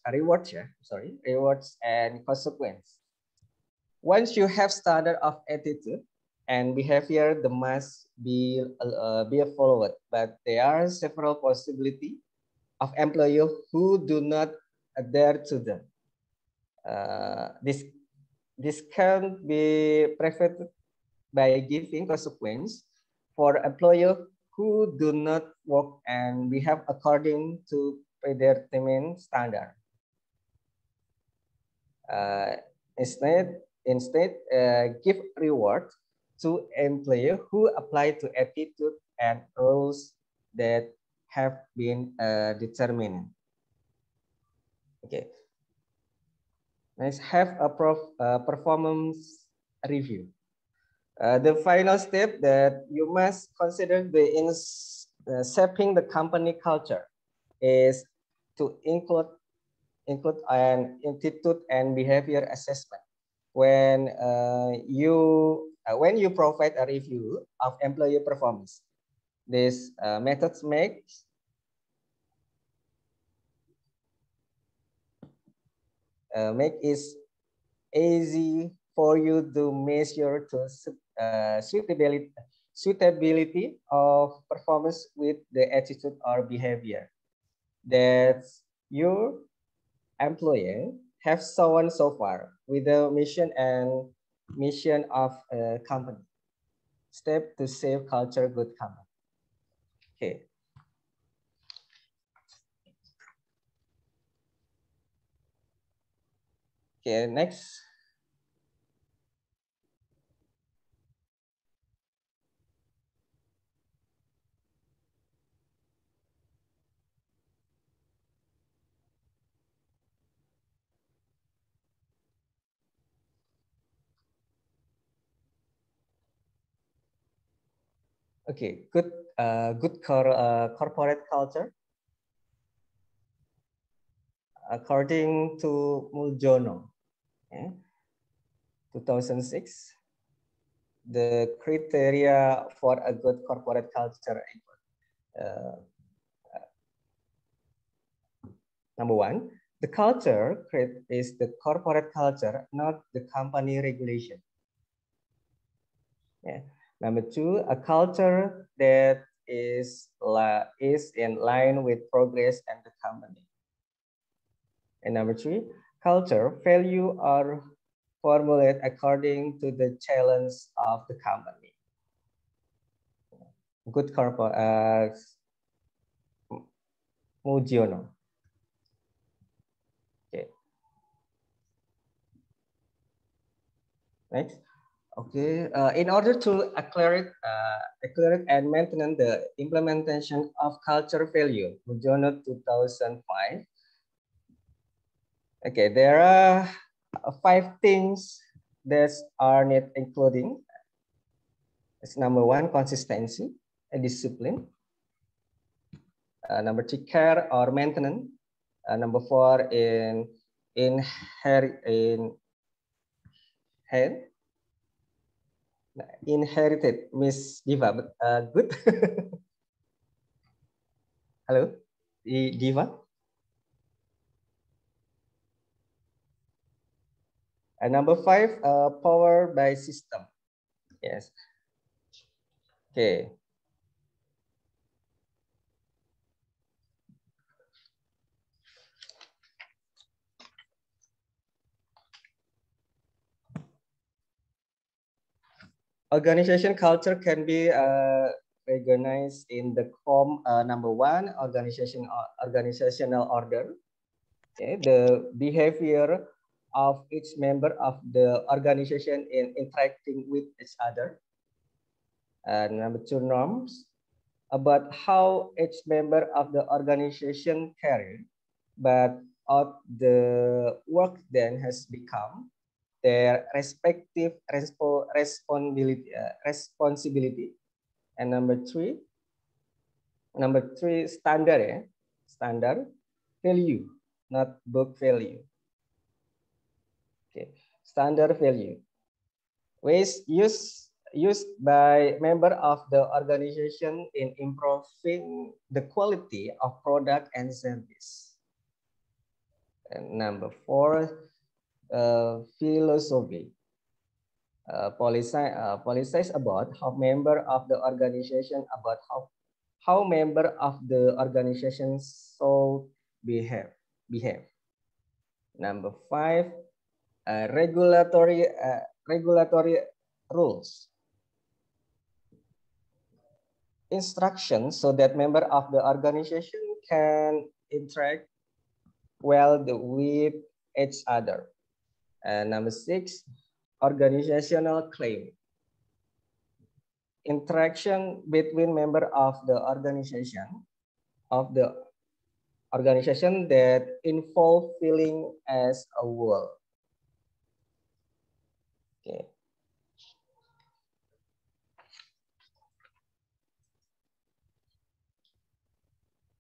Speaker 9: and consequence. Once you have standard of attitude and behavior, the must be followed, but there are several possibilities of employees who do not adhere to them. This can be prevented by giving consequence for employees who do not work and behave according to predetermined standard. Instead, give reward to employees who apply to attitude and rules that have been determined. Okay. Next, have a performance review. The final step that you must consider in shaping the company culture is to include an attitude and behavior assessment. When you provide a review of employee performance, this methods make it easy for you to measure the suitability of performance with the attitude or behavior that your employee have shown so far with the mission of a company. Step to save culture, good company. Okay. Okay, next. Okay, good corporate culture. According to Muljono, 2006, the criteria for a good corporate culture. Number one, the culture is the corporate culture, not the company regulation. Number two, a culture that is in line with progress and the company. And number three, culture value are formulated according to the challenge of the company. Good corporate, Mujiono. Okay. Next. Okay. In order to accelerate and maintain the implementation of culture value, Mujiono 2005. Okay, there are 5 things that are needed, including it's number one, consistency and discipline. Number 2, care or maintenance. Number 4, inherited, Miss Diva, but good. Hello, Diva. And number 5, power by system. Yes. Okay. Organization culture can be recognized in the number 1, organizational order. Okay, the behavior of each member of the organization in interacting with each other. Number 2, norms about how each member of the organization carry, but out the work then has become their respective responsibility. And number 3, standard, standard value, not book value. Okay, standard value, ways used by member of the organization in improving the quality of product and service. And number 4, philosophy, policies about how member of the organization how member of the organization should behave. Number 5, regulatory rules, instructions so that member of the organization can interact well with each other. And number 6, organizational claim, interaction between member of the organization that involve feeling as a whole. Okay.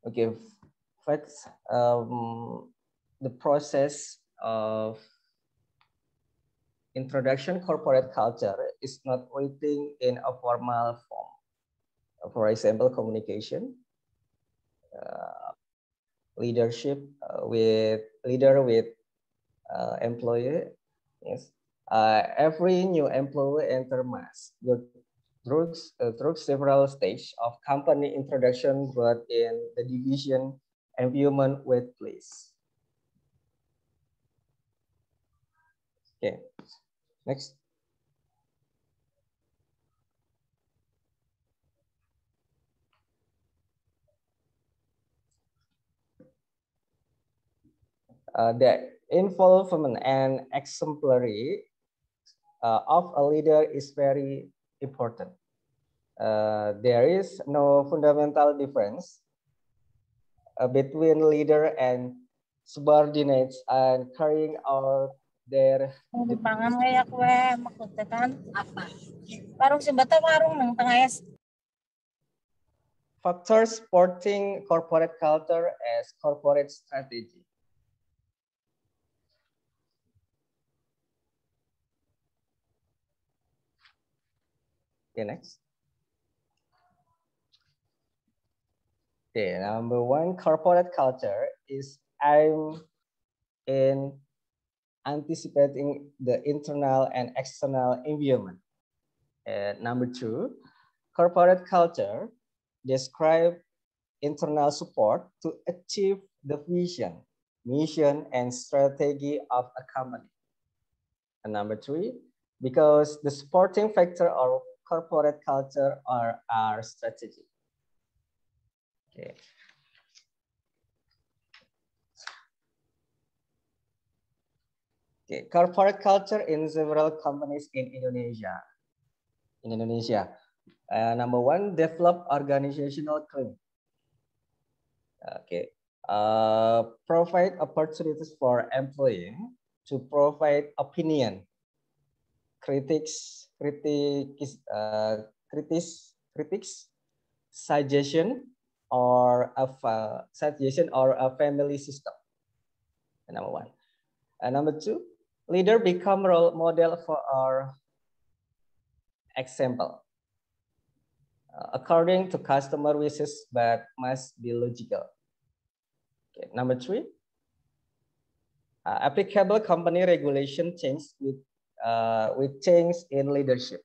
Speaker 9: Okay, first, the process of introduction corporate culture is not waiting in a formal form. For example, communication, leadership with employee. Yes, every new employee enter mass through several stages of company introduction, but in the division, environment, workplace. Okay, next. The involvement and exemplary of a leader is very important. There is no fundamental difference between leader and subordinates and carrying out their
Speaker 16: pangan ngayak we makutekan apa? Parang si bata warung nang tengah
Speaker 9: Factors supporting corporate culture as corporate strategy. Okay, next. Okay, number one, corporate culture is I'm in anticipating the internal and external environment. And number two, corporate culture describe internal support to achieve the vision, mission, and strategy of a company. And number three, because the supporting factor of corporate culture are our strategy. Okay. Okay, corporate culture in several companies in Indonesia. Number one, develop organizational climate. Okay, provide opportunities for employees to provide opinion, critics, suggestion, or a family system. Number one. And number two, leader become role model for our example. According to customer wishes, but must be logical. Okay. Number three, applicable company regulation change with change in leadership.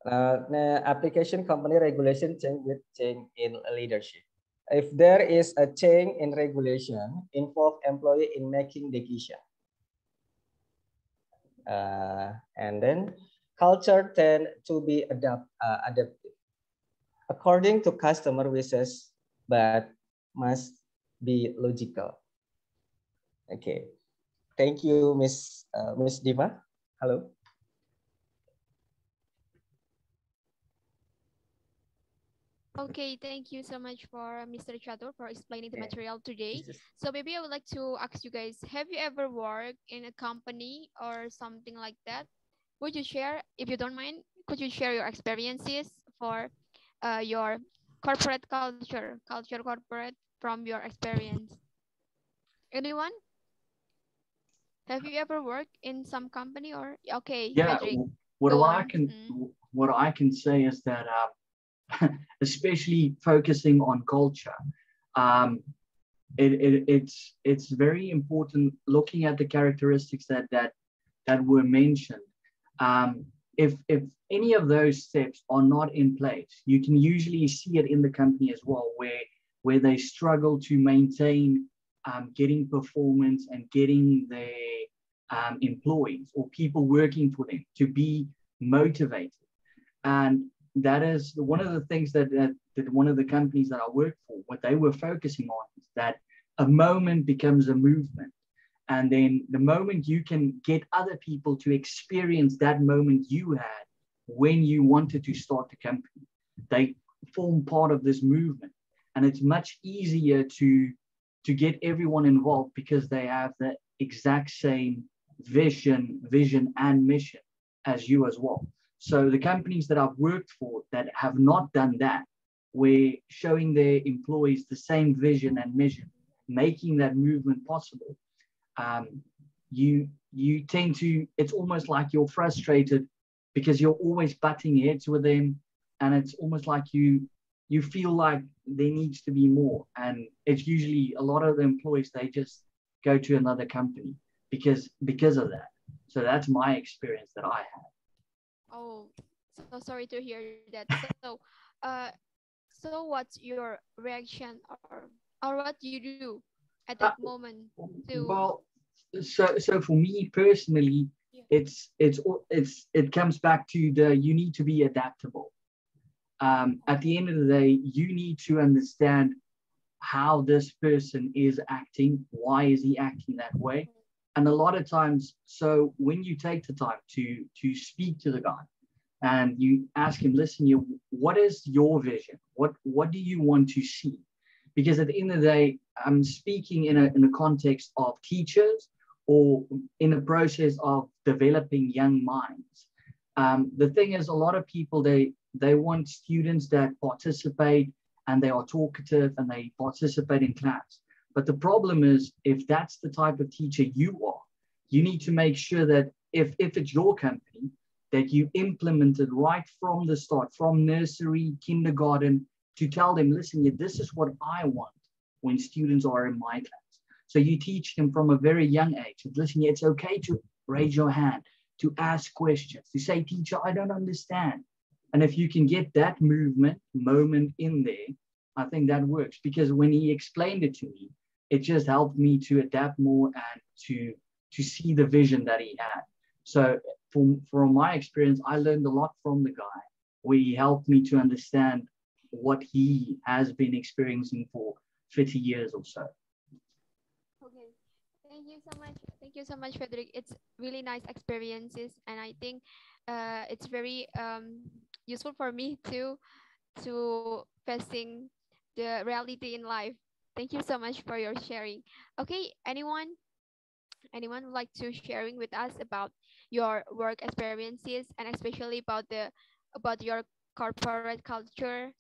Speaker 9: Application company regulation change with change in leadership. If there is a change in regulation, involve employee in making decision. And then culture tend to be adaptive according to customer wishes, but must be logical. Okay, thank you, Miss Diva. Hello.
Speaker 1: Okay, thank you so much for Mr. Chatur for explaining the material today. So maybe I would like to ask you guys, have you ever worked in a company or something like that? Would you share, if you don't mind, could you share your experiences for your corporate culture corporate from your experience? Anyone? Have you ever worked in some company or okay?
Speaker 4: Yeah,
Speaker 1: Frederick,
Speaker 4: what I can say is that especially focusing on culture, it's very important looking at the characteristics that were mentioned. If any of those steps are not in place, you can usually see it in the company as well, where they struggle to maintain getting performance and getting their employees or people working for them to be motivated. And that is one of the things that one of the companies that I worked for, what they were focusing on is that a moment becomes a movement. And then the moment you can get other people to experience that moment you had when you wanted to start the company, they form part of this movement. And it's much easier to get everyone involved because they have the exact same vision and mission as you as well. So the companies that I've worked for that have not done that, we're showing their employees the same vision and mission, making that movement possible. You tend to, it's almost like you're frustrated because you're always butting heads with them, and it's almost like you feel like there needs to be more. And it's usually a lot of the employees, they just go to another company because of that. So that's my experience that I had.
Speaker 1: Oh, so sorry to hear that. So what's your reaction or what you do at that moment to?
Speaker 4: Well, so for me personally, it comes back to you need to be adaptable. At the end of the day, you need to understand how this person is acting. Why is he acting that way? And a lot of times, so when you take the time to speak to the guy and you ask him, listen, what is your vision? What do you want to see? Because at the end of the day, I'm speaking in a context of teachers or in a process of developing young minds. The thing is, a lot of people, they want students that participate and they are talkative and they participate in class. But the problem is, if that's the type of teacher you are, you need to make sure that if it's your company, that you implement it right from the start, from nursery, kindergarten, to tell them, listen, this is what I want when students are in my class. So you teach them from a very young age. Listen, it's okay to raise your hand, to ask questions, to say, teacher, I don't understand. And if you can get that moment in there, I think that works. Because when he explained it to me, it just helped me to adapt more and to see the vision that he had. So from my experience, I learned a lot from the guy, where he helped me to understand what he has been experiencing for 50 years or so.
Speaker 1: Okay, thank you so much. Thank you so much, Frederick. It's really nice experiences, and I think it's very useful for me to facing the reality in life. Thank you so much for your sharing. Okay, anyone would like to sharing with us about your work experiences and especially about your corporate culture?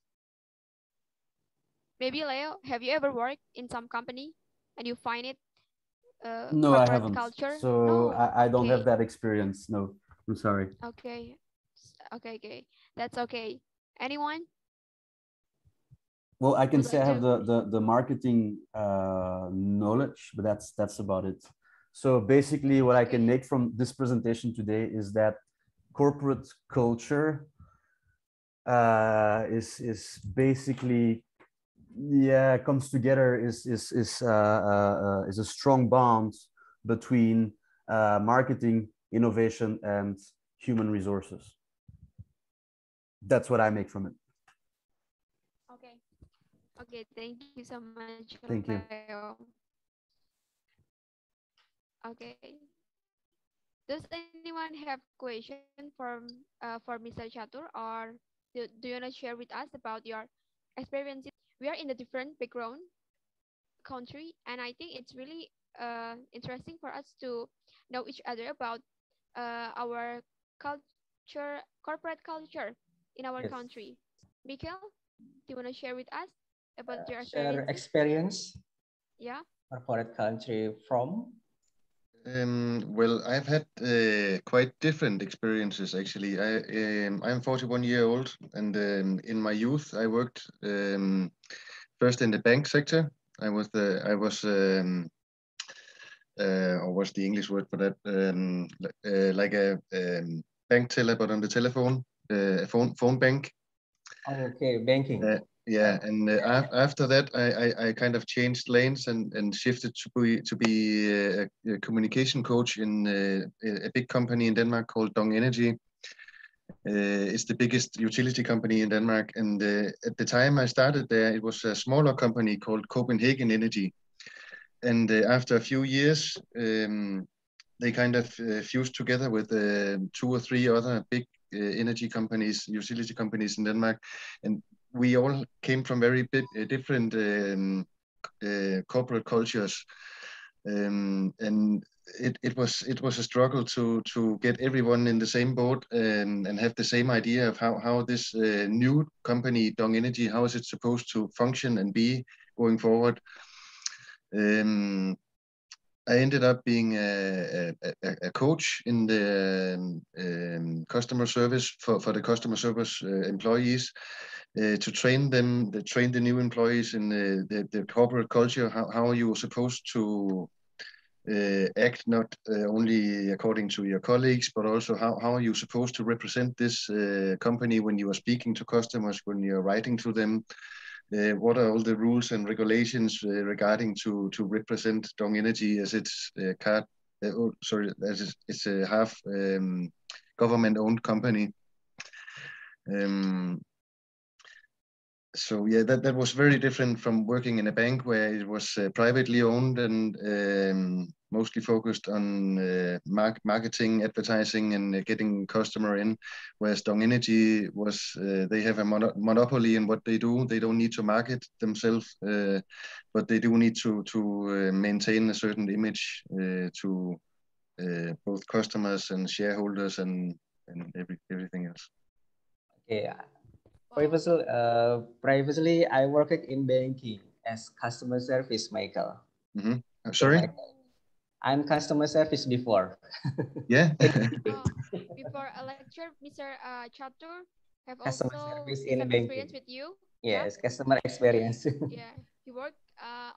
Speaker 1: Maybe Leo, have you ever worked in some company and you find it
Speaker 5: No, I
Speaker 1: corporate
Speaker 5: haven't.
Speaker 1: culture?
Speaker 5: So
Speaker 1: No,
Speaker 5: I don't have
Speaker 1: okay.
Speaker 5: that experience. No, I'm sorry.
Speaker 1: Okay. Okay. That's okay. Anyone?
Speaker 5: Well, I can
Speaker 1: Would
Speaker 5: say I
Speaker 1: like
Speaker 5: have
Speaker 1: to?
Speaker 5: the marketing knowledge, but that's about it. So basically, what I can make from this presentation today is that corporate culture is basically, yeah, comes together, is a strong bond between marketing, innovation, and human resources. That's what I make from it.
Speaker 1: Okay. Okay, thank you so much,
Speaker 5: Thank you.
Speaker 1: Leo. Okay. Does anyone have question for Mr. Chatur, or do you want to share with us about your experiences? We are in a different background country, and I think it's really interesting for us to know each other about our culture, corporate culture in our
Speaker 9: Yes.
Speaker 1: country. Mikhail, do you want to share with us about your
Speaker 9: Share
Speaker 1: experiences?
Speaker 9: experience.
Speaker 1: Yeah.
Speaker 9: Corporate country from.
Speaker 6: Well, I've had quite different experiences actually. I'm 41 years old, and in my youth, I worked first in the bank sector. I was or what's the English word for that? Like a bank teller, but on the telephone, a phone bank.
Speaker 9: Oh, okay, banking.
Speaker 6: Yeah, and after that, I kind of changed lanes and shifted to be a communication coach in a big company in Denmark called Dong Energy. It's the biggest utility company in Denmark, and at the time I started there, it was a smaller company called Copenhagen Energy. And after a few years, they kind of fused together with 2 or 3 other big energy companies, utility companies in Denmark, and we all came from very different corporate cultures, and it was a struggle to get everyone in the same boat and have the same idea of how this new company Dong Energy, how is it supposed to function and be going forward. I ended up being a coach in the customer service for the customer service employees, to train them, train the new employees in the corporate culture, how you are supposed to act, not only according to your colleagues, but also how are you supposed to represent this company when you are speaking to customers, when you're writing to them. What are all the rules and regulations regarding to represent Dong Energy as its as it's a half government-owned company. So yeah, that was very different from working in a bank where it was privately owned and mostly focused on marketing, advertising, and getting customer in. Whereas Dong Energy was, they have a monopoly in what they do. They don't need to market themselves, but they do need to maintain a certain image to both customers and shareholders and and everything else.
Speaker 9: Okay. Previously, I worked in banking as customer service, Michael.
Speaker 6: I'm
Speaker 9: Okay,
Speaker 6: sorry?
Speaker 9: Michael. I'm customer service before.
Speaker 6: Yeah.
Speaker 1: Before a lecture, Mr. Chatur have
Speaker 9: Customer
Speaker 1: also
Speaker 9: service
Speaker 1: some
Speaker 9: in
Speaker 1: experience
Speaker 9: banking.
Speaker 1: with you.
Speaker 9: Yes, customer experience.
Speaker 1: Yeah, he worked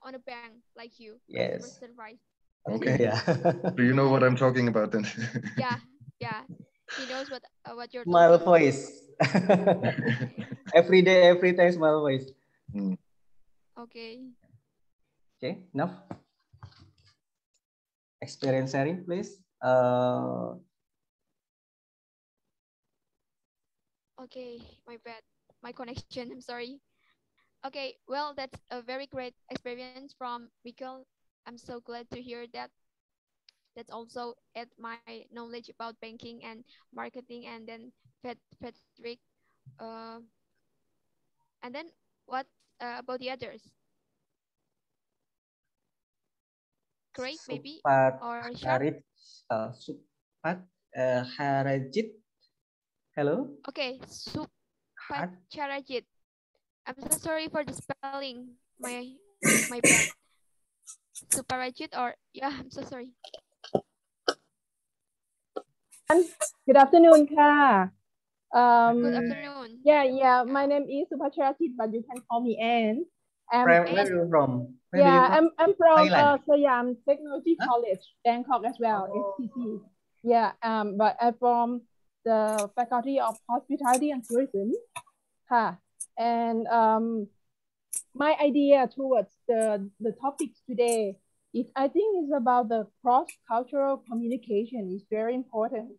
Speaker 1: on a bank like you, customer
Speaker 9: Yes.
Speaker 1: service.
Speaker 6: Okay.
Speaker 9: Yeah.
Speaker 6: Do you know what I'm talking about then?
Speaker 1: Yeah, he knows what you're
Speaker 9: Smile
Speaker 1: talking.
Speaker 9: voice. Every day, every time, smile voice.
Speaker 1: Okay.
Speaker 9: Okay, enough. Experience sharing, please.
Speaker 1: Okay, my bad. My connection, I'm sorry. Okay, well, that's a very great experience from Mikkel. I'm so glad to hear that. That's also add my knowledge about banking and marketing, and then Patrick. Uh, and then what about the others? Great, maybe,
Speaker 9: Supat
Speaker 1: or Sharp?
Speaker 9: Harit, Supat Harajit. Hello?
Speaker 1: Okay, Supat Charajit. I'm so sorry for the spelling. My bad. Suparajit, or yeah, I'm so sorry.
Speaker 16: Good afternoon, Ka.
Speaker 1: Good afternoon.
Speaker 16: Yeah. My name is Supacharatit, but you can call me Anne.
Speaker 9: Where are you from?
Speaker 16: I'm from
Speaker 9: Thailand.
Speaker 16: Siam Technology College, Bangkok as well, STC. Yeah. But I'm from the Faculty of Hospitality and Tourism. And my idea towards the topics today is, I think, is about the cross-cultural communication is very important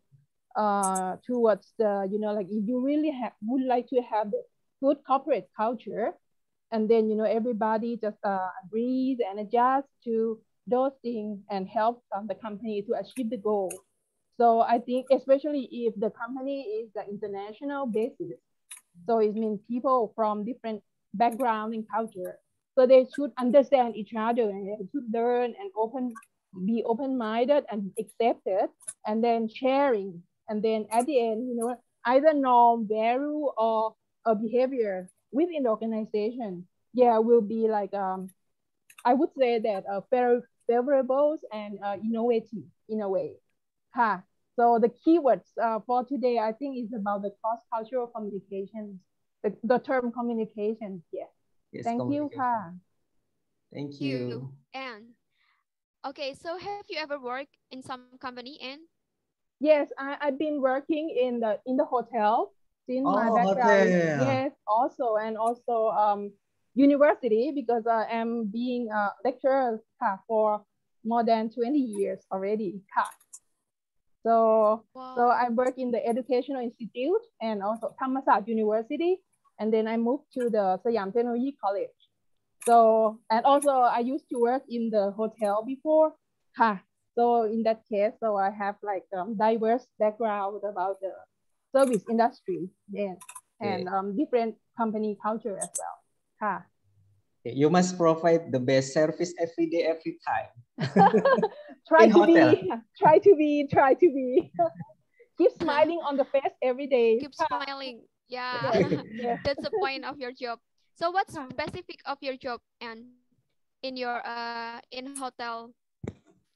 Speaker 16: towards the, like if you really would like to have the good corporate culture, and then, everybody just agrees and adjusts to those things and help the company to achieve the goal. So I think, especially if the company is the international basis, so it means people from different background and culture. So they should understand each other, and they should learn and be open-minded and accepted, and then sharing. And then at the end, either norm, value, or a behavior within the organization, will be like, I would say that very favorable and innovative in a way. So the keywords for today, I think, is about the cross-cultural communication, the term communication. Yes, thank you.
Speaker 9: Thank you.
Speaker 1: And okay, so have you ever worked in some company, and?
Speaker 16: Yes, I've been working in the hotel since my
Speaker 9: Hotel.
Speaker 16: background. Yes, also university, because I am being a lecturer for more than 20 years already. So I work in the educational institute and also Thammasat University, and then I moved to the Siam Technology College. So, and also I used to work in the hotel before. So in that case, so I have like diverse background about the service industry, and different company culture as well.
Speaker 9: You must provide the best service every day, every time.
Speaker 16: Try to be. Keep smiling on the face every day.
Speaker 1: Keep smiling. Yeah. That's the point of your job. So what's specific of your job and in your in hotel?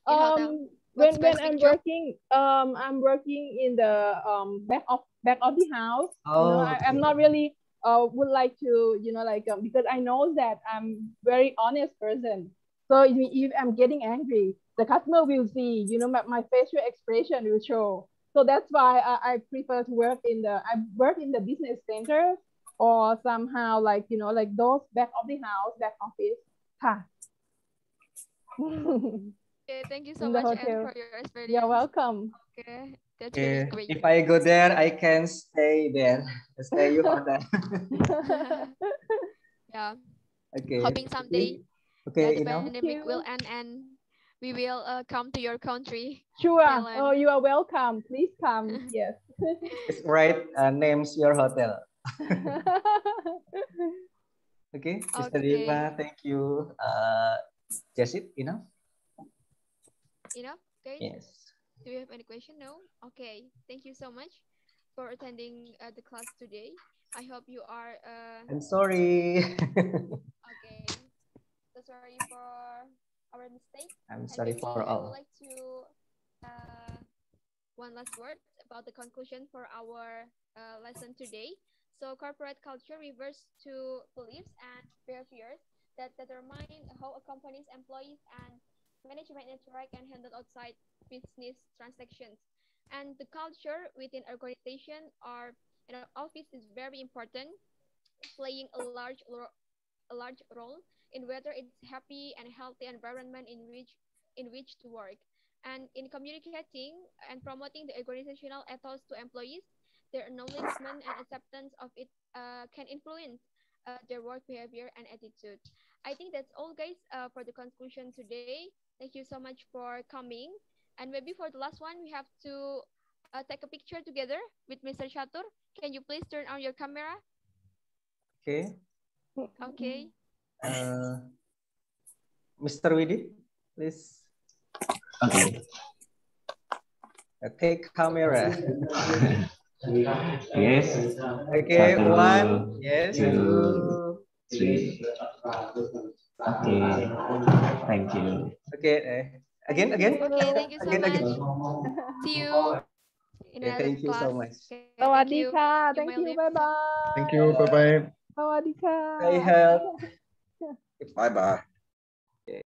Speaker 16: When I'm working, I'm working in the back of the house. I'm not really would like to, because I know that I'm very honest person. So if I'm getting angry, the customer will see, my facial expression will show. So that's why I prefer to work I work in the business center, or somehow like, like those back of the house, back office.
Speaker 1: Okay, thank you so
Speaker 16: In the
Speaker 1: much, Anne,
Speaker 16: hotel.
Speaker 1: for your experience.
Speaker 16: You're welcome.
Speaker 1: Okay, that's really great.
Speaker 9: If I go there, I can stay there. Stay you hotel.
Speaker 1: Yeah.
Speaker 9: Okay.
Speaker 1: Hoping someday
Speaker 9: the
Speaker 1: pandemic will end and we will come to your country.
Speaker 16: Sure.
Speaker 1: Thailand.
Speaker 16: Oh, you are welcome. Please come. Yes.
Speaker 9: It's right. Names your hotel. Okay, Mr. Dima, thank you. Just it, enough?
Speaker 1: Enough? Okay.
Speaker 9: Yes.
Speaker 1: Do you have any question? No? Okay. Thank you so much. for attending the class today. I hope you are.
Speaker 9: I'm sorry.
Speaker 1: Okay. So sorry for our mistake.
Speaker 9: I'm
Speaker 1: And
Speaker 9: sorry
Speaker 1: maybe
Speaker 9: for
Speaker 1: I would
Speaker 9: all.
Speaker 1: like to one last word about the conclusion for our lesson today. So corporate culture refers to beliefs and behaviors that determine how a company's employees and management interact and handle outside business transactions. And the culture within organization or in an office is very important, playing a large role in whether it's happy and healthy environment in which to work. And in communicating and promoting the organizational ethos to employees, their acknowledgement and acceptance of it can influence their work behavior and attitude. I think that's all, guys, for the conclusion today. Thank you so much for coming. And maybe for the last one, we have to take a picture together with Mr. Chatur. Can you please turn on your camera?
Speaker 9: Okay.
Speaker 1: Okay.
Speaker 9: Mr. Widi, please.
Speaker 17: Okay.
Speaker 9: Okay, camera.
Speaker 17: Yes.
Speaker 9: Okay,
Speaker 17: Satu,
Speaker 9: one. Yes,
Speaker 17: two,
Speaker 9: two.
Speaker 17: three. Okay. Thank you.
Speaker 9: Okay. Again.
Speaker 1: Okay, thank you so
Speaker 9: Again.
Speaker 1: much. See you in
Speaker 9: Okay,
Speaker 1: another
Speaker 9: thank you so
Speaker 1: class.
Speaker 9: much.
Speaker 1: Okay, thank you.
Speaker 16: Sawadika. Thank
Speaker 1: my
Speaker 16: you.
Speaker 1: lips.
Speaker 16: Bye-bye.
Speaker 6: Thank you. Bye-bye.
Speaker 16: Sawadika.
Speaker 9: Stay healthy.
Speaker 8: Bye bye.